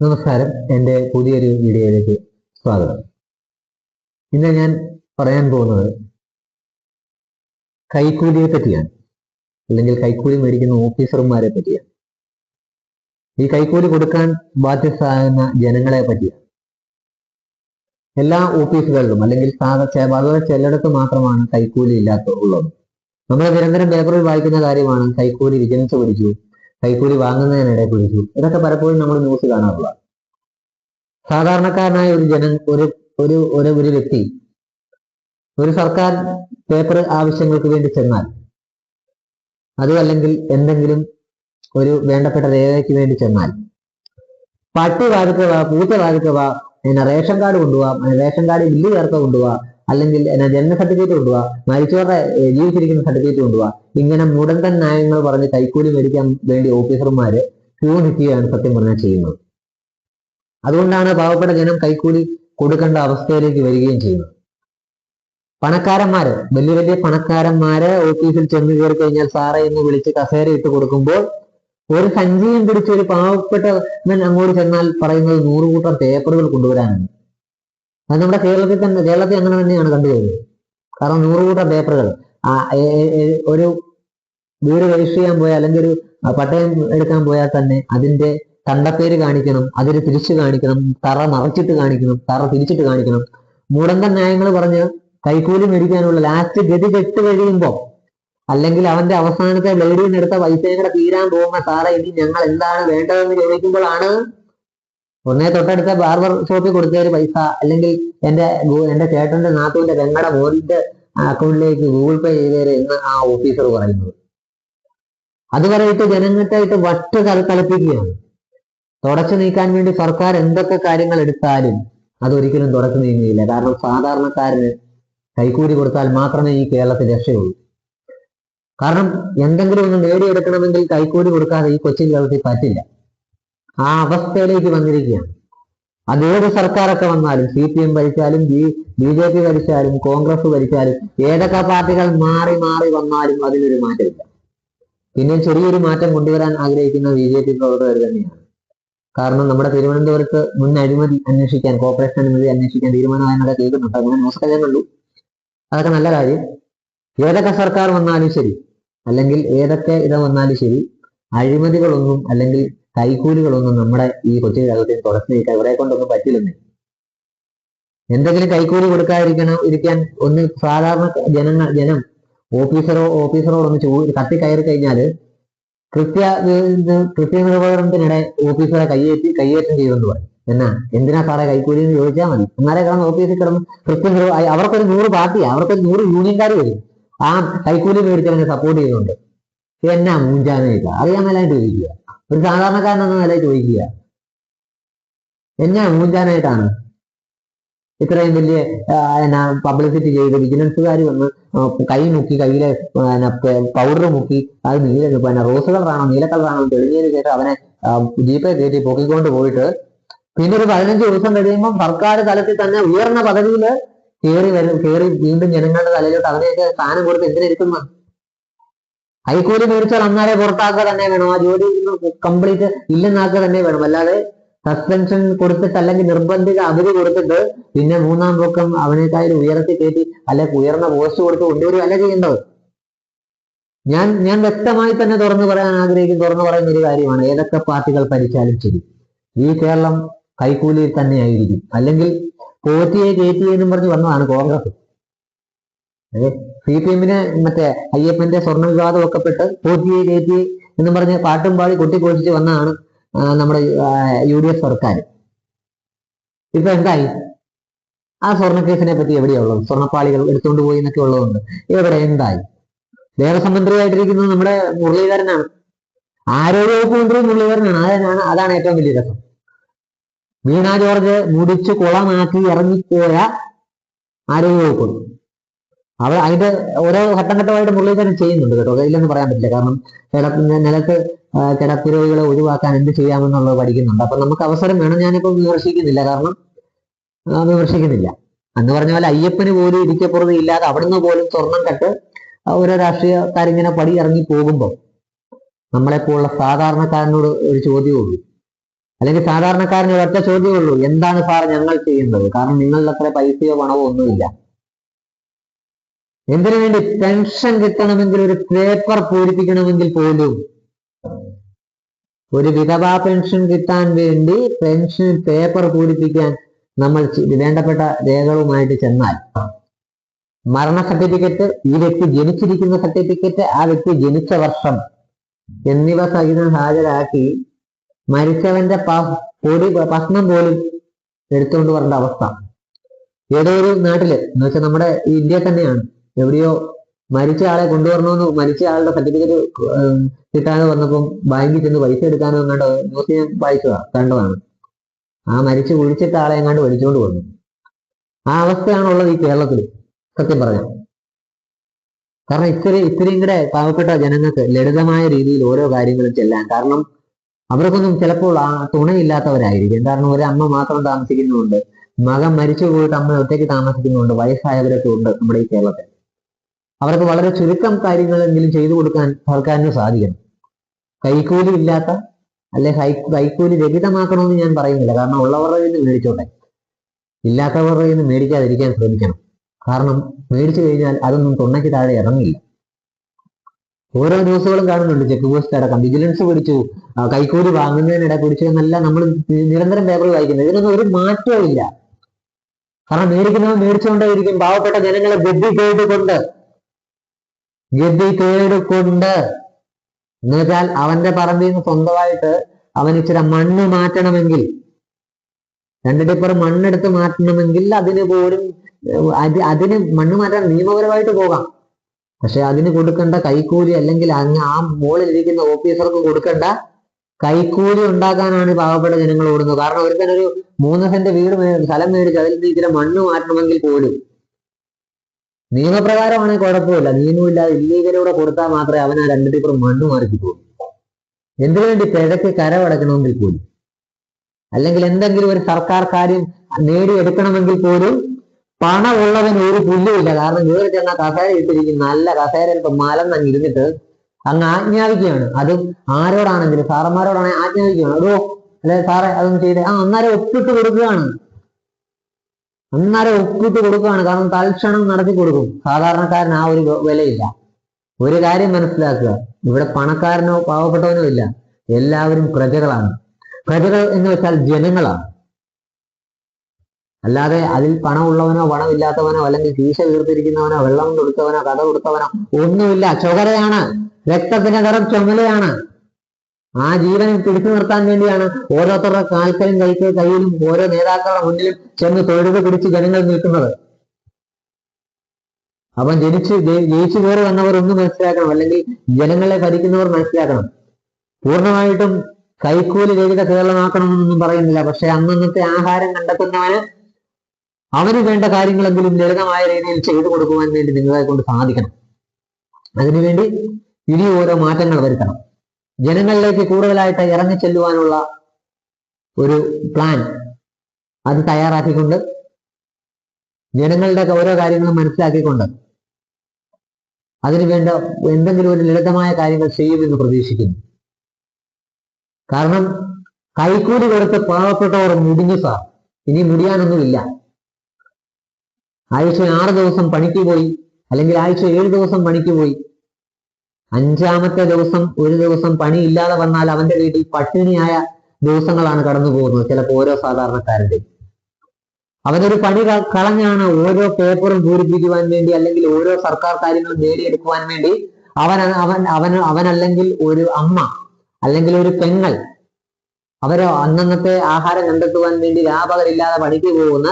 നമസ്കാരം, എൻ്റെ പുതിയൊരു വീഡിയോയിലേക്ക് സ്വാഗതം. ഇന്ന് ഞാൻ പറയാൻ പോകുന്നത് കൈക്കൂലിയെ പറ്റിയാണ്, അല്ലെങ്കിൽ കൈക്കൂലി മേടിക്കുന്ന ഓഫീസർമാരെ പറ്റിയാണ്. ഈ കൈക്കൂലി കൊടുക്കാൻ ബാധ്യസ്ഥരാകുന്ന ജനങ്ങളെ പറ്റിയാണ്. എല്ലാ ഓഫീസുകളിലും അല്ലെങ്കിൽ വളരെ ചിലയിടത്ത് മാത്രമാണ് കൈക്കൂലി ഉള്ളത്. നമ്മൾ നിരന്തരം പേപ്പറിൽ വായിക്കുന്ന കാര്യമാണ് കൈക്കൂലി വിജിലൻസ് പിടിച്ചു, കൈക്കൂലി വാങ്ങുന്നതിനിടെ പിടിച്ചു. ഇതൊക്കെ പലപ്പോഴും നമ്മൾ ന്യൂസ് കാണാറുള്ളതാണ്. സാധാരണക്കാരനായ ഒരു വ്യക്തി ഒരു സർക്കാർ പേപ്പർ ആവശ്യങ്ങൾക്ക് വേണ്ടി ചെന്നാൽ, അത് അല്ലെങ്കിൽ എന്തെങ്കിലും ഒരു വേണ്ടപ്പെട്ട രേഖയ്ക്ക് വേണ്ടി ചെന്നാൽ, പട്ടി വാതിക്കുക, പൂച്ച വാതിക്കുക, റേഷൻ കാർഡ് കൊണ്ടുപോവാ, റേഷൻ കാർഡ് ബില്ല് ചേർത്ത കൊണ്ടുപോവാ, അല്ലെങ്കിൽ ജനന സർട്ടിഫിക്കറ്റ് കൊണ്ടുപോവാ, മരിച്ചവരുടെ ജീവിച്ചിരിക്കുന്ന സർട്ടിഫിക്കറ്റ് കൊണ്ടുപോവാ, ഇങ്ങനെ മുടന്തൻ ന്യായങ്ങൾ പറഞ്ഞ് കൈക്കൂലി മേടിക്കാൻ വേണ്ടി ഓഫീസർമാര് ക്യൂ നിൽക്കുകയാണ് സത്യം പറഞ്ഞാൽ ചെയ്യുന്നത്. അതുകൊണ്ടാണ് പാവപ്പെട്ട ജനം കൈക്കൂലി കൊടുക്കേണ്ട അവസ്ഥയിലേക്ക് വരികയും ചെയ്യുന്നത്. പണക്കാരന്മാര്, വലിയ വലിയ പണക്കാരന്മാര് ഓഫീസിൽ ചെന്ന് കയറി കഴിഞ്ഞാൽ സാറേ എന്ന് വിളിച്ച് കസേര ഇട്ട് കൊടുക്കുമ്പോൾ ഒരു സഞ്ചിയും പിടിച്ച് ഒരു പാവപ്പെട്ടവൻ അങ്ങോട്ട് ചെന്നാൽ പറയുന്നത് 100 കൂട്ടം പേപ്പറുകൾ കൊണ്ടുവരാനാണ്. അത് നമ്മുടെ കേരളത്തിൽ അങ്ങനെ തന്നെയാണ് കണ്ടുവരുന്നത്. കാരണം 100 കൂട്ടം പേപ്പറുകൾ, ഒരു വീട് രജിസ്റ്റർ ചെയ്യാൻ പോയാൽ അല്ലെങ്കിൽ ഒരു പട്ടയം എടുക്കാൻ പോയാൽ തന്നെ അതിന്റെ തണ്ടപ്പേര് കാണിക്കണം, അതിന് തിരിച്ചു കാണിക്കണം, തറ മറച്ചിട്ട് കാണിക്കണം, തറ തിരിച്ചിട്ട് കാണിക്കണം. മുടന്തൻ ന്യായങ്ങൾ പറഞ്ഞ് കൈക്കൂലി മേടിക്കാനുള്ള ലാസ്റ്റ് ഗതി കെട്ട് കഴിയുമ്പോൾ, അല്ലെങ്കിൽ അവന്റെ അവസാനത്തെ ബ്ലേഡിൽ എടുത്ത പൈസയും കൂടെ തീരാൻ പോകുന്ന സാറേ ഇനി ഞങ്ങൾ എന്താണ് വേണ്ടതെന്ന് ചോദിക്കുമ്പോഴാണ് ഒന്നേ തൊട്ടടുത്ത ബാർബർ ഷോപ്പിൽ കൊടുത്തൊരു പൈസ, അല്ലെങ്കിൽ എന്റെ ചേട്ടന്റെ നാത്തുവിന്റെ പെങ്ങടെ മോന്റെ അക്കൗണ്ടിലേക്ക് ഗൂഗിൾ പേ ചെയ്തേര് എന്ന് ആ ഓഫീസർ പറയുന്നത്. അതുവരെയിട്ട് ജനങ്ങൾക്കായിട്ട് വട്ട് കളിപ്പിക്കുകയാണ്. തുടച്ചു നീക്കാൻ വേണ്ടി സർക്കാർ എന്തൊക്കെ കാര്യങ്ങൾ എടുത്താലും അതൊരിക്കലും തുടച്ചു നീങ്ങുകയില്ല. കാരണം സാധാരണക്കാരന് കൈക്കൂലി കൊടുത്താൽ മാത്രമേ ഈ കേരളത്തിൽ രക്ഷയുള്ളൂ. കാരണം എന്തെങ്കിലും ഒന്ന് നേടിയെടുക്കണമെങ്കിൽ കൈക്കൂലി കൊടുക്കാതെ ഈ കൊച്ചിൻ കേരളത്തിൽ പറ്റില്ല. ആ അവസ്ഥയിലേക്ക് വന്നിരിക്കുകയാണ്. അതേത് സർക്കാരൊക്കെ വന്നാലും, CPM ഭരിച്ചാലും, BJP ഭരിച്ചാലും, കോൺഗ്രസ് ഭരിച്ചാലും, ഏതൊക്കെ പാർട്ടികൾ മാറി മാറി വന്നാലും അതിനൊരു മാറ്റമില്ല. പിന്നെ ചെറിയൊരു മാറ്റം കൊണ്ടുവരാൻ ആഗ്രഹിക്കുന്ന BJP പ്രവർത്തകർ തന്നെയാണ്. കാരണം നമ്മുടെ തിരുവനന്തപുരത്ത് മുൻ അഴിമതി അന്വേഷിക്കാൻ, കോർപ്പറേഷൻ അഴിമതി അന്വേഷിക്കാൻ തീരുമാനമായെന്നൊക്കെ കേൾക്കുന്നുണ്ട്. അങ്ങനെ ന്യൂസൊക്കെ ഞാൻ കണ്ടു. അതൊക്കെ നല്ല കാര്യം. ഏതൊക്കെ സർക്കാർ വന്നാലും ശരി, അല്ലെങ്കിൽ ഏതൊക്കെ വന്നാലും ശരി, അഴിമതികളൊന്നും അല്ലെങ്കിൽ കൈക്കൂലികളൊന്നും നമ്മുടെ ഈ കൊച്ചു കേരളത്തിൽ തുടച്ചു നീക്കാൻ ഇവരെ കൊണ്ടൊന്നും പറ്റില്ലെന്നേ. എന്തെങ്കിലും കൈക്കൂലി ഇരിക്കാൻ ഒന്ന് സാധാരണ ജനം ഓഫീസറോടൊന്ന് കയറി കഴിഞ്ഞാൽ കൃത്യനിർവഹണത്തിനിടെ ഓഫീസറെ കയ്യേറ്റം ചെയ്തെന്ന് പറയും. എന്തിനാ സാറേ കൈക്കൂലി എന്ന് ചോദിച്ചാൽ മതി. എന്നാലേ കിടന്ന് ഓഫീസിൽ കിടന്ന് അവർക്കൊരു 100 പാർട്ടിയാ, അവർക്കൊരു 100 യൂണിയൻകാർ വരും ആ കൈക്കൂലി മേടിച്ചവനെ സപ്പോർട്ട് ചെയ്തുകൊണ്ട്. എന്നാ മൂഞ്ചാനായിട്ടാ അറിയാൻ മേലായിട്ട് ചോദിക്കുക. ഒരു സാധാരണക്കാരനെന്ന നിലയിൽ ചോദിക്കുക, എന്നാ മൂഞ്ചാനായിട്ടാണ് ഇത്രയും വലിയ പബ്ലിസിറ്റി ചെയ്ത് വിജിലൻസുകാർ വന്ന് കൈ മുക്കി, കയ്യിലെ പൗഡർ മുക്കി, അത് റോസ് കളറാണോ നീല കളറാണോ തെളിഞ്ഞതിന് ശേഷം അവനെ ജീപ്പേ കയറ്റി പൊക്കിക്കൊണ്ട് പോയിട്ട് പിന്നെ ഒരു 15 ദിവസം കഴിയുമ്പോൾ സർക്കാർ തലത്തിൽ തന്നെ ഉയർന്ന പദവിയിൽ കയറി വീണ്ടും ജനങ്ങളുടെ തലയിലോട്ട് അവനെയൊക്കെ സ്ഥാനം കൊടുത്ത് എന്തിനിരിക്കുന്ന? കൈക്കൂലി മേടിച്ചാൽ അന്നാലെ പുറത്താക്കുക തന്നെ വേണം, ആ ജോലി കംപ്ലീറ്റ് ഇല്ലെന്നാക്കുക തന്നെ വേണം. അല്ലാതെ സസ്പെൻഷൻ കൊടുത്തിട്ട് അല്ലെങ്കിൽ നിർബന്ധിത അവധി കൊടുത്തിട്ട് പിന്നെ 3-ാം പൊക്കം അവനേക്കാളും ഉയർത്തി കയറ്റി അല്ലെങ്കിൽ ഉയർന്ന പോസ്റ്റ് കൊടുത്ത് കൊണ്ടുവരും അല്ല ചെയ്യേണ്ടത്. ഞാൻ വ്യക്തമായി തന്നെ തുറന്നു പറയുന്ന ഒരു കാര്യമാണ്, ഏതൊക്കെ പാർട്ടികൾ ഭരിച്ചാലും ശരി ഈ കേരളം കൈക്കൂലിയിൽ തന്നെ ആയിരിക്കും. അല്ലെങ്കിൽ പോറ്റിയെ കയറ്റി എന്നും പറഞ്ഞ് വന്നതാണ് കോൺഗ്രസ്. CPM-ന് മറ്റേ അയ്യപ്പന്റെ സ്വർണ്ണ വിവാദം ഒക്കെ പെട്ട് പോറ്റിയെ കയറ്റി എന്നും പറഞ്ഞ് പാട്ടും പാടി കൊട്ടിക്കൊഴിച്ച് വന്നതാണ് നമ്മുടെ UDF സർക്കാർ. ഇപ്പൊ എന്തായി? ആ സ്വർണ്ണക്കേസിനെ പറ്റി എവിടെയാ ഉള്ളത്? സ്വർണ്ണപ്പാളികൾ എടുത്തുകൊണ്ട് പോയി എന്നൊക്കെ ഉള്ളതുകൊണ്ട് എവിടെ എന്തായി? ദേവസ്വം മന്ത്രിയായിട്ടിരിക്കുന്നത് നമ്മുടെ മുരളീധരനാണ്, ആരോഗ്യവകുപ്പ് മന്ത്രി മുരളീധരനാണ്. അതാണ് ഏറ്റവും വലിയ രസം. വീണ ജോർജ് മുടിച്ച് കുളമാക്കി ഇറങ്ങിപ്പോയ ആരോഗ്യവകുപ്പ് അതിന്റെ ഓരോ ഘട്ടമായിട്ട് മുരളീധരൻ ചെയ്യുന്നുണ്ട് കേട്ടോ. അതില്ലെന്ന് പറയാൻ പറ്റില്ല. കാരണം നിലത്ത് കിടപ്പ് രോഗികളെ ഒഴിവാക്കാൻ എന്ത് ചെയ്യാമെന്നുള്ളത് പഠിക്കുന്നുണ്ട്. അപ്പൊ നമുക്ക് അവസരം വേണം. ഞാനിപ്പോ വിമർശിക്കുന്നില്ല അന്ന് പറഞ്ഞ പോലെ അയ്യപ്പന് പോലും ഇരിക്കപ്പുറത്ത് ഇല്ലാതെ അവിടുന്ന് പോലും സ്വർണം കട്ട് ഓരോ രാഷ്ട്രീയക്കാരിങ്ങനെ പടി ഇറങ്ങി പോകുമ്പോൾ നമ്മളെപ്പോലുള്ള സാധാരണക്കാരനോട് ഒരു ചോദ്യമേ ഉള്ളൂ, അല്ലെങ്കിൽ സാധാരണക്കാരന് ഒരൊറ്റ ചോദ്യമുള്ളൂ, എന്താണ് സാർ ഞങ്ങൾ ചെയ്യുന്നത്? കാരണം നിങ്ങളുടെ അത്ര പൈസയോ പണവോ ഒന്നുമില്ല. എന്തിനു വേണ്ടി? പെൻഷൻ കിട്ടണമെങ്കിൽ, ഒരു പേപ്പർ പൂരിപ്പിക്കണമെങ്കിൽ പോലും, ഒരു വിധവാ പെൻഷൻ കിട്ടാൻ വേണ്ടി പെൻഷൻ പേപ്പർ പൂരിപ്പിക്കാൻ നമ്മൾ വേണ്ടപ്പെട്ട രേഖകളുമായിട്ട് ചെന്നാൽ, മരണ സർട്ടിഫിക്കറ്റ്, ഈ വ്യക്തി ജനിച്ചിരിക്കുന്ന സർട്ടിഫിക്കറ്റ്, ആ വ്യക്തി ജനിച്ച വർഷം എന്നിവ സഹിതം ഹാജരാക്കി മരിച്ചവന്റെ ഭസ്മം പോലും എടുത്തുകൊണ്ട് വരേണ്ട അവസ്ഥ. ഏതോ ഒരു നാട്ടില്, എന്ന് വെച്ചാൽ നമ്മുടെ ഇന്ത്യ തന്നെയാണ്, എവിടെയോ മരിച്ച ആളെ കൊണ്ടുവരണമെന്ന്, മരിച്ച ആളുടെ സർട്ടിഫിക്കറ്റ് കിട്ടാതെ വന്നപ്പം ബാങ്കിൽ ചെന്ന് പൈസ എടുക്കാനോ എങ്ങാണ്ട് ന്യൂസ് ഞാൻ കണ്ടതാണ്. ആ മരിച്ചു കുഴിച്ചിട്ട ആളെ എങ്ങാണ്ട് വലിച്ചുകൊണ്ട് വന്നു. ആ അവസ്ഥയാണുള്ളത് ഈ കേരളത്തിൽ, സത്യം പറയാം. കാരണം ഇത്രയും കൂടെ പാവപ്പെട്ട ജനങ്ങൾക്ക് ലളിതമായ രീതിയിൽ ഓരോ കാര്യങ്ങളും ചെല്ലാൻ, കാരണം അവർക്കൊന്നും ചിലപ്പോൾ ആ തുണയില്ലാത്തവരായിരിക്കും. കാരണം ഒരു അമ്മ മാത്രം താമസിക്കുന്നുണ്ട്, മകൻ മരിച്ചു പോയിട്ട് അമ്മ ഒറ്റയ്ക്ക് താമസിക്കുന്നുണ്ട്, വയസ്സായവരൊക്കെ ഉണ്ട് നമ്മുടെ ഈ കേരളത്തിൽ. അവർക്ക് വളരെ ചുരുക്കം കാര്യങ്ങളെങ്കിലും ചെയ്തു കൊടുക്കാൻ സർക്കാരിന് സാധിക്കണം. കൈക്കൂലി ഇല്ലാത്ത, അല്ലെ കൈക്കൂലി രഹിതമാക്കണമെന്ന് ഞാൻ പറയുന്നില്ല, കാരണം ഉള്ളവരുടെ നിന്ന് മേടിച്ചോട്ടെ, ഇല്ലാത്തവരുടെ നിന്ന് മേടിക്കാതിരിക്കാൻ ശ്രമിക്കണം. കാരണം മേടിച്ചു കഴിഞ്ഞാൽ അതൊന്നും തൊണ്ണയ്ക്ക് താഴെ ഇറങ്ങില്ല. ഓരോ ന്യൂസുകളും കാണുന്നുണ്ട്, ചെക്ക് പോസ്റ്റ് അടക്കം വിജിലൻസ് പിടിച്ചു, കൈക്കൂലി വാങ്ങുന്നതിനിടെ പിടിച്ചു എന്നല്ല നമ്മൾ നിരന്തരം പേപ്പർ വായിക്കുന്നത്. ഇതിനൊന്നും ഒരു മാറ്റവും ഇല്ല. കാരണം മേടിക്കുന്നവൻ മേടിച്ചുകൊണ്ടേയിരിക്കും. പാവപ്പെട്ട ജനങ്ങളെ ഗതികേടുകൊണ്ട് എന്ന് വെച്ചാൽ അവന്റെ പറമ്പിൽ നിന്ന് സ്വന്തമായിട്ട് അവൻ ഇച്ചിരി മണ്ണ് മാറ്റണമെങ്കിൽ, 2 ടിപ്പർ മണ്ണെടുത്ത് മാറ്റണമെങ്കിൽ അതിന് പോലും അതിന് മണ്ണ് മാറ്റാൻ നിയമപരമായിട്ട് പോകാം. പക്ഷെ അതിന് കൊടുക്കേണ്ട കൈക്കൂലി, അല്ലെങ്കിൽ ആ മുകളിലിരിക്കുന്ന ഓഫീസർക്ക് കൊടുക്കേണ്ട കൈക്കൂലി ഉണ്ടാക്കാനാണ് പാവപ്പെട്ട ജനങ്ങൾ ഓടുന്നത്. കാരണം അവർക്ക് ഒരു 3 സെന്റ് വീട് സ്ഥലം മേടിച്ച് അതിൽ നിന്ന് ഇച്ചിരി മണ്ണ് മാറ്റണമെങ്കിൽ പോലും നിയമപ്രകാരമാണെങ്കിൽ കുഴപ്പമില്ല, നിയമമില്ലാതെ ഇല്ലീഗലൂടെ കൊടുത്താൽ മാത്രമേ അവൻ ആ 2 ടിപ്പർ മണ്ണ് മാറിക്കിട്ടുള്ളൂ. എന്തിനു വേണ്ടി? പിഴയ്ക്ക് കരമടക്കണമെങ്കിൽ പോലും, അല്ലെങ്കിൽ എന്തെങ്കിലും ഒരു സർക്കാർ കാര്യം നേടിയെടുക്കണമെങ്കിൽ പോലും പണമുള്ളവന് ഒരു പുല്ലുമില്ല. കാരണം കയറി ചെന്ന കസേര ഇട്ടിരിക്കും, നല്ല കസേരയിൽ ഇപ്പൊ മലന്നങ്ങ് ഇരുന്നിട്ട് അങ്ങ് ആജ്ഞാപിക്കുകയാണ്. അതും ആരോടാണെങ്കിലും, സാറന്മാരോടാണെങ്കിൽ ആജ്ഞാപിക്കുകയാണ്, അതോ അല്ലെ സാറേ അതൊന്നും ചെയ്തേ, അന്നേരം ഒപ്പിട്ട് കൊടുക്കുകയാണ്. കാരണം തൽക്ഷണം നടത്തി കൊടുക്കും. സാധാരണക്കാരൻ ആ ഒരു വിലയില്ല. ഒരു കാര്യം മനസ്സിലാക്കുക, ഇവിടെ പണക്കാരനോ പാവപ്പെട്ടവനോ ഇല്ല, എല്ലാവരും പ്രജകളാണ്. പ്രജകൾ എന്ന് വെച്ചാൽ ജനങ്ങളാണ്. അല്ലാതെ അതിൽ പണമുള്ളവനോ പണമില്ലാത്തവനോ, അല്ലെങ്കിൽ കീശ വീർത്തിരിക്കുന്നവനോ, വെള്ളം കൊടുത്തവനോ, കഥ കൊടുത്തവനോ ഒന്നുമില്ല. ചുമലയാണ്, രക്തത്തിന്റെ നിറം ചുമലയാണ്. ആ ജീവനെ പിടിച്ചു നിർത്താൻ വേണ്ടിയാണ് ഓരോരുത്തരുടെ കാൽക്കലും കയ്യിലും ഓരോ നേതാക്കളുടെ മുന്നിലും ചെന്ന് തൊഴുത് പിടിച്ച് ജനങ്ങൾ നിൽക്കുന്നത്. അപ്പം ജയിച്ചു കയറി വന്നവർ ഒന്ന് മനസ്സിലാക്കണം, അല്ലെങ്കിൽ ജനങ്ങളെ ഭരിക്കുന്നവർ മനസ്സിലാക്കണം. പൂർണ്ണമായിട്ടും കൈക്കൂലി രഹിത കേരളമാക്കണമെന്നൊന്നും പറയുന്നില്ല. പക്ഷെ അന്നന്നത്തെ ആഹാരം കണ്ടെത്തുന്നവന് അവന് വേണ്ട കാര്യങ്ങളെങ്കിലും ലളിതമായ രീതിയിൽ ചെയ്തു കൊടുക്കുവാൻ വേണ്ടി നിങ്ങളെ കൊണ്ട് സാധിക്കണം. അതിനുവേണ്ടി ഇനി ഓരോ മാറ്റങ്ങൾ വരുത്തണം. ജനങ്ങളിലേക്ക് കൂടുതലായിട്ട് ഇറങ്ങിച്ചെല്ലുവാനുള്ള ഒരു പ്ലാൻ അത് തയ്യാറാക്കിക്കൊണ്ട്, ജനങ്ങളുടെ ഓരോ കാര്യങ്ങളും മനസ്സിലാക്കിക്കൊണ്ട് അതിനുവേണ്ട എന്തെങ്കിലും ഒരു ലളിതമായ കാര്യങ്ങൾ ചെയ്യുമെന്ന് പ്രതീക്ഷിക്കുന്നു. കാരണം കൈക്കൂലി കൊടുത്ത് പാവപ്പെട്ടവർ മുടിഞ്ഞു സാർ, ഇനി മുടിയാനൊന്നുമില്ല. ആഴ്ച 6 ദിവസം പണിക്ക് പോയി, അല്ലെങ്കിൽ ആഴ്ച 7 ദിവസം പണിക്ക് പോയി, 5ാമത്തെ ദിവസം ഒരു ദിവസം പണി ഇല്ലാതെ വന്നാൽ അവന്റെ വീട്ടിൽ പട്ടിണിയായ ദിവസങ്ങളാണ് കടന്നു പോകുന്നത്. ചിലപ്പോൾ ഓരോ സാധാരണക്കാരന്റെ അവനൊരു പണി കളഞ്ഞാണ് ഓരോ പേപ്പറും പൂരിപ്പിക്കുവാൻ വേണ്ടി, അല്ലെങ്കിൽ ഓരോ സർക്കാർ കാര്യങ്ങളും നേടിയെടുക്കുവാൻ വേണ്ടി അവനല്ലെങ്കിൽ ഒരു അമ്മ, അല്ലെങ്കിൽ ഒരു പെങ്ങൾ, അവരോ അന്നന്നത്തെ ആഹാരം കണ്ടെത്തുവാൻ വേണ്ടി രാപകലില്ലാതെ പണിക്ക് പോകുന്ന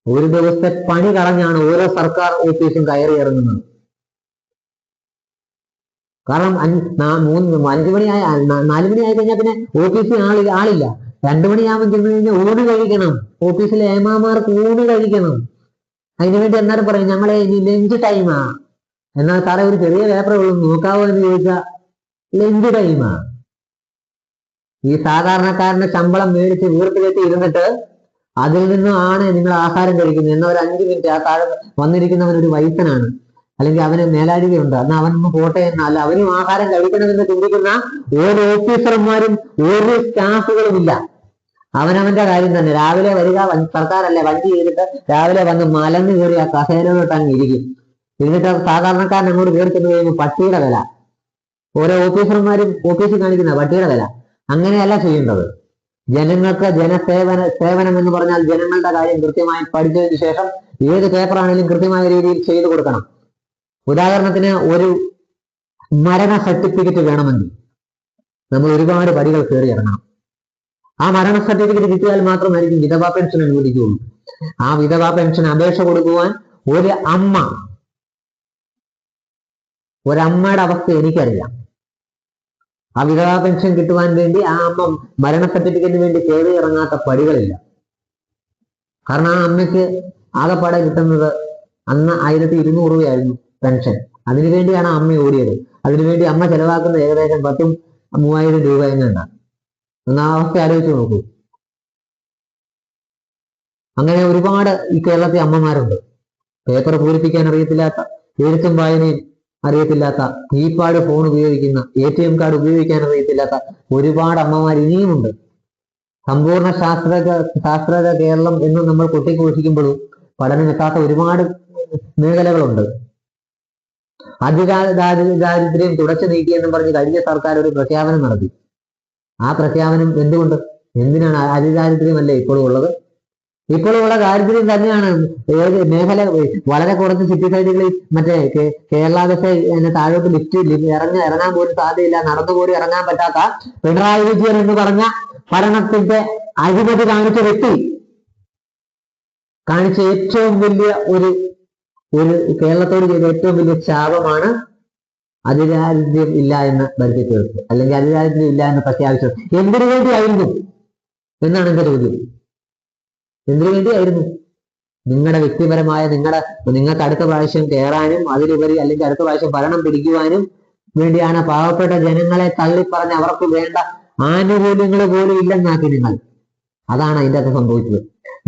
ഒരു ദിവസത്തെ പണി കളഞ്ഞാണ് ഓരോ സർക്കാർ ഓഫീസും കയറി ഇറങ്ങുന്നത്. കാരണം 4 മണി ആയി കഴിഞ്ഞാൽ പിന്നെ ഓഫീസിൽ ആളില്ല. 2 മണിയാകുമ്പോൾ ചെന്ന് കഴിഞ്ഞാൽ ഊണ് കഴിക്കണം, ഓഫീസിലെ ഏമാമാർക്ക് ഊണ് കഴിക്കണം. അതിനുവേണ്ടി എന്നാലും പറയും, ഞങ്ങളെ ഇനി ലഞ്ച് ടൈമാ. എന്നാൽ സാറേ ഒരു ചെറിയ പേപ്പറേ ഉള്ളൂ, നോക്കാവോ എന്ന് ചോദിച്ചാൽ ലഞ്ച് ടൈമാ. ഈ സാധാരണക്കാരന്റെ ശമ്പളം മേടിച്ച് വീർപ്പിലെത്തി ഇരുന്നിട്ട് അതിൽ നിന്നും ആണ് നിങ്ങൾ ആഹാരം കഴിക്കുന്നത്. എന്നാൽ ഒരു 5 മിനിറ്റ് ആ താഴെ വന്നിരിക്കുന്നവൻ ഒരു വൈദ്യനാണ്, അല്ലെങ്കിൽ അവന് മേലാഴികയുണ്ട്, എന്നാൽ അവനൊന്നും പോട്ടെ എന്നാൽ അവനും ആഹാരം കഴിക്കണമെന്ന് ചിന്തിക്കുന്ന ഓരോ ഓഫീസർമാരും ഒരു സ്റ്റാഫുകളും ഇല്ല. അവനവന്റെ കാര്യം തന്നെ. രാവിലെ വരിക, സർക്കാരല്ലേ വണ്ടി ചെയ്തിട്ട് രാവിലെ വന്ന് മലന്ന് കയറി ആ കസേരയിലോട്ട് അങ്ങ് ഇരിക്കും. എന്നിട്ട് സാധാരണക്കാരൻ അങ്ങോട്ട് കയറി ചെന്ന് കഴിയുമ്പോൾ പട്ടിയുടെ വില, ഓരോ ഓഫീസർമാരും ഓഫീസിൽ കാണിക്കുന്ന പട്ടിയുടെ വില. അങ്ങനെയല്ല ചെയ്യേണ്ടത്. ജനങ്ങൾക്ക് സേവനം എന്ന് പറഞ്ഞാൽ ജനങ്ങളുടെ കാര്യം കൃത്യമായി പഠിച്ചതിന് ശേഷം ഏത് പേപ്പറാണെങ്കിലും കൃത്യമായ രീതിയിൽ ചെയ്തു കൊടുക്കണം. ഉദാഹരണത്തിന് ഒരു മരണ സർട്ടിഫിക്കറ്റ് വേണമെങ്കിൽ നമ്മൾ ഒരുപാട് പടികൾ കയറി ഇറങ്ങണം. ആ മരണ സർട്ടിഫിക്കറ്റ് കിട്ടിയാൽ മാത്രമായിരിക്കും വിധവാ പെൻഷൻ അനുവദിക്കുകയുള്ളൂ. ആ വിധവാ പെൻഷൻ അപേക്ഷ കൊടുക്കുവാൻ ഒരമ്മയുടെ അവസ്ഥ എനിക്കറിയാം. ആ വിധവാ പെൻഷൻ കിട്ടുവാൻ വേണ്ടി ആ അമ്മ മരണ സർട്ടിഫിക്കറ്റിന് വേണ്ടി കയറി ഇറങ്ങാത്ത പടികളില്ല. കാരണം ആ അമ്മയ്ക്ക് ആകെപ്പാടെ കിട്ടുന്നത് അന്ന് 1200 രൂപയായിരുന്നു പെൻഷൻ. അതിനുവേണ്ടിയാണ് അമ്മ ഓടിയത്. അതിനുവേണ്ടി അമ്മ ചെലവാക്കുന്ന ഏകദേശം 10,000-3000 രൂപ എന്നുണ്ടാകും. ഒന്ന് ആ അവസ്ഥ ആലോചിച്ച് നോക്കൂ. അങ്ങനെ ഒരുപാട് ഈ കേരളത്തിലെ അമ്മമാരുണ്ട്. പേപ്പർ പൂരിപ്പിക്കാൻ അറിയത്തില്ലാത്ത, എഴുത്തും വായനയും അറിയത്തില്ലാത്ത, കീപാഡ് ഫോൺ ഉപയോഗിക്കുന്ന, ATM കാർഡ് ഉപയോഗിക്കാൻ അറിയത്തില്ലാത്ത ഒരുപാട് അമ്മമാർ ഇനിയുമുണ്ട്. സമ്പൂർണ്ണ ശാസ്ത്രജ കേരളം എന്ന് നമ്മൾ കൊട്ടിഘോഷിക്കുമ്പോഴും പഠനമെത്താത്ത ഒരുപാട് മേഖലകളുണ്ട്. അതിദാരിദ്ര്യം തുടച്ചു നീക്കിയെന്നും പറഞ്ഞ് കഴിഞ്ഞ സർക്കാർ ഒരു പ്രഖ്യാപനം നടത്തി. ആ പ്രഖ്യാപനം എന്തിനാണ്? അതിദാരിദ്ര്യമല്ലേ ഇപ്പോഴും ഉള്ളത്? ഇപ്പോഴുള്ള ദാരിദ്ര്യം തന്നെയാണ്. ഏത് മേഖല? വളരെ കുറച്ച് സിറ്റി സൈഡുകളിൽ മറ്റേ കേരള ബസ് താഴോട്ട് ഇറങ്ങാൻ പോലും സാധ്യതയില്ല, നടന്നു പോലും ഇറങ്ങാൻ പറ്റാത്ത പിണറായി വിജയൻ എന്ന് പറഞ്ഞ ഭരണത്തിന്റെ അഴിമതി കാണിച്ച വ്യക്തി കാണിച്ച ഏറ്റവും വലിയ ഒരു കേരളത്തോട് ചെയ്ത ഏറ്റവും വലിയ ശാപമാണ് അതിദാരിദ്ര്യം ഇല്ല എന്ന് വരുത്തി തീർത്തു, അല്ലെങ്കിൽ അതിദാരിദ്ര്യം ഇല്ല എന്ന് പ്രഖ്യാപിച്ചത്. എന്തിനു വേണ്ടിയായിരുന്നു എന്നാണ് എന്റെ ചോദ്യം. എന്തിനു വേണ്ടിയായിരുന്നു? നിങ്ങളുടെ വ്യക്തിപരമായ നിങ്ങൾക്ക് അടുത്ത പ്രാവശ്യം കയറാനും അതിലുപരി അല്ലെങ്കിൽ അടുത്ത പ്രാവശ്യം ഭരണം പിടിക്കുവാനും വേണ്ടിയാണ് പാവപ്പെട്ട ജനങ്ങളെ തള്ളിപ്പറഞ്ഞ് അവർക്ക് വേണ്ട ആനുകൂല്യങ്ങൾ പോലും ഇല്ലെന്നാക്കി നിങ്ങൾ. അതാണ് അതിൻ്റെ അകത്ത് സംഭവിച്ചത്.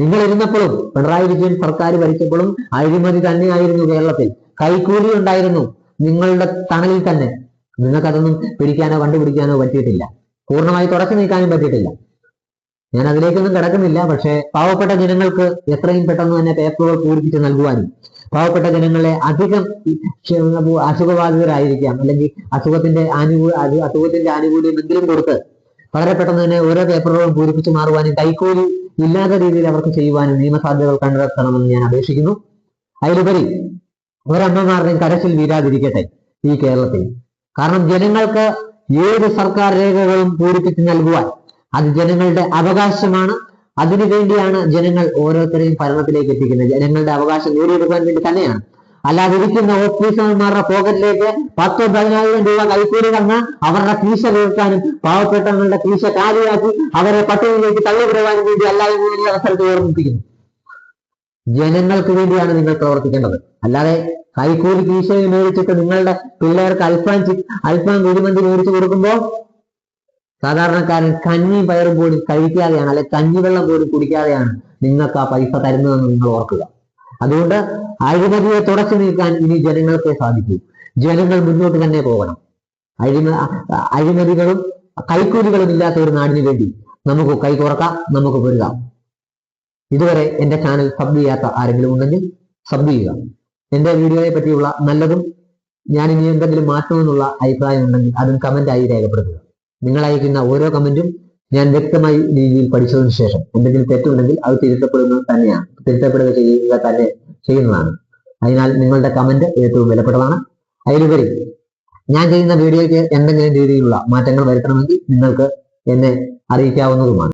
നിങ്ങൾ ഇരുന്നപ്പോഴും പിണറായി വിജയൻ സർക്കാർ ഭരിച്ചപ്പോഴും അഴിമതി തന്നെയായിരുന്നു കേരളത്തിൽ. കൈക്കൂലി ഉണ്ടായിരുന്നു നിങ്ങളുടെ തണലിൽ തന്നെ. നിങ്ങൾക്കതൊന്നും പിടിക്കാനോ കണ്ടുപിടിക്കാനോ പറ്റിയിട്ടില്ല. പൂർണ്ണമായി തുടച്ചു നീക്കാനും പറ്റിയിട്ടില്ല. ഞാൻ അതിലേക്കൊന്നും കിടക്കുന്നില്ല. പക്ഷേ പാവപ്പെട്ട ജനങ്ങൾക്ക് എത്രയും പെട്ടെന്ന് തന്നെ പേപ്പറുകൾ പൂരിപ്പിച്ച് നൽകുവാനും, പാവപ്പെട്ട ജനങ്ങളെ അധികം അസുഖബാധിതരായിരിക്കാം, അല്ലെങ്കിൽ അസുഖത്തിന്റെ ആനുകൂല്യം എന്തെങ്കിലും കൊടുത്ത് വളരെ പെട്ടെന്ന് തന്നെ ഓരോ പേപ്പറുകളും പൂരിപ്പിച്ച് മാറുവാനും കൈക്കൂലി ഇല്ലാത്ത രീതിയിൽ അവർക്ക് ചെയ്യുവാനും നിയമസാധ്യതകൾ കണ്ടെത്തണമെന്ന് ഞാൻ അപേക്ഷിക്കുന്നു. അതിലുപരി ഒരമ്മമാരുടെയും കരച്ചിൽ വീരാതിരിക്കട്ടെ ഈ കേരളത്തിൽ. കാരണം ജനങ്ങൾക്ക് ഏത് സർക്കാർ രേഖകളും പൂരിപ്പിച്ച് നൽകുവാൻ അത് ജനങ്ങളുടെ അവകാശമാണ്. അതിനുവേണ്ടിയാണ് ജനങ്ങൾ ഓരോരുത്തരെയും ഭരണത്തിലേക്ക് എത്തിക്കുന്നത്. ജനങ്ങളുടെ അവകാശം നേടിയെടുക്കാൻ വേണ്ടി തന്നെയാണ്. അല്ലാതെ ഇരിക്കുന്ന ഓഫീസർമാരുടെ പോക്കറ്റിലേക്ക് 10,000-10,000 രൂപ കൈക്കൂലി തന്ന് അവരുടെ കീശ വീഴ്ത്താനും പാവപ്പെട്ടവരുടെ കീശ കാലിയാക്കി അവരെ പട്ടികയിലേക്ക് തള്ളിവിടുവാനും വേണ്ടി അല്ല എന്ന് ഈ അവസരത്തിൽ ഓർമ്മിപ്പിക്കുന്നു. ജനങ്ങൾക്ക് വേണ്ടിയാണ് നിങ്ങൾ പ്രവർത്തിക്കേണ്ടത്. അല്ലാതെ കൈക്കൂലി കീശയിൽ മേടിച്ചിട്ട് നിങ്ങളുടെ പിള്ളേർക്ക് അൽഫാം കുഴിമന്തി മേടിച്ചു കൊടുക്കുമ്പോൾ സാധാരണക്കാരൻ കഞ്ഞിയും പയറും പോലും കഴിക്കാതെയാണ്, അല്ലെ കഞ്ഞിവെള്ളം പോലും കുടിക്കാതെയാണ് നിങ്ങൾക്ക് ആ പൈസ തരുന്നതെന്ന് നിങ്ങൾ ഓർക്കുക. അതുകൊണ്ട് അഴിമതിയെ തുടച്ചു നീക്കാൻ ഇനി ജനങ്ങൾക്കേ സാധിക്കൂ. ജനങ്ങൾ മുന്നോട്ട് തന്നെ പോകണം. അഴിമതികളും കൈക്കൂലികളും ഇല്ലാത്ത ഒരു നാടിന് വേണ്ടി നമുക്ക് കൈകോർക്കാം, നമുക്ക് പൊരുതാം. ഇതുവരെ എന്റെ ചാനൽ സബ് ചെയ്യാത്ത ആരെങ്കിലും ഉണ്ടെങ്കിൽ സബ് ചെയ്യുക. എന്റെ വീഡിയോയെ പറ്റിയുള്ള നല്ലതും ഞാൻ ഇനി എന്തെങ്കിലും മാറ്റണമെന്നുള്ള അഭിപ്രായം ഉണ്ടെങ്കിൽ അതും കമന്റായി രേഖപ്പെടുത്തുക. നിങ്ങൾ അയക്കുന്ന ഓരോ കമന്റും ഞാൻ വ്യക്തമായി രീതിയിൽ പഠിച്ചതിന് ശേഷം എന്തെങ്കിലും തെറ്റുണ്ടെങ്കിൽ അത് തിരുത്തപ്പെടുക ചെയ്യുന്നതാണ്. അതിനാൽ നിങ്ങളുടെ കമന്റ് ഏറ്റവും വിലപ്പെട്ടതാണ്. അതിലുപരി ഞാൻ ചെയ്യുന്ന വീഡിയോയ്ക്ക് എന്തെങ്കിലും രീതിയിലുള്ള മാറ്റങ്ങൾ വരുത്തണമെങ്കിൽ നിങ്ങൾക്ക് എന്നെ അറിയിക്കാവുന്നതുമാണ്.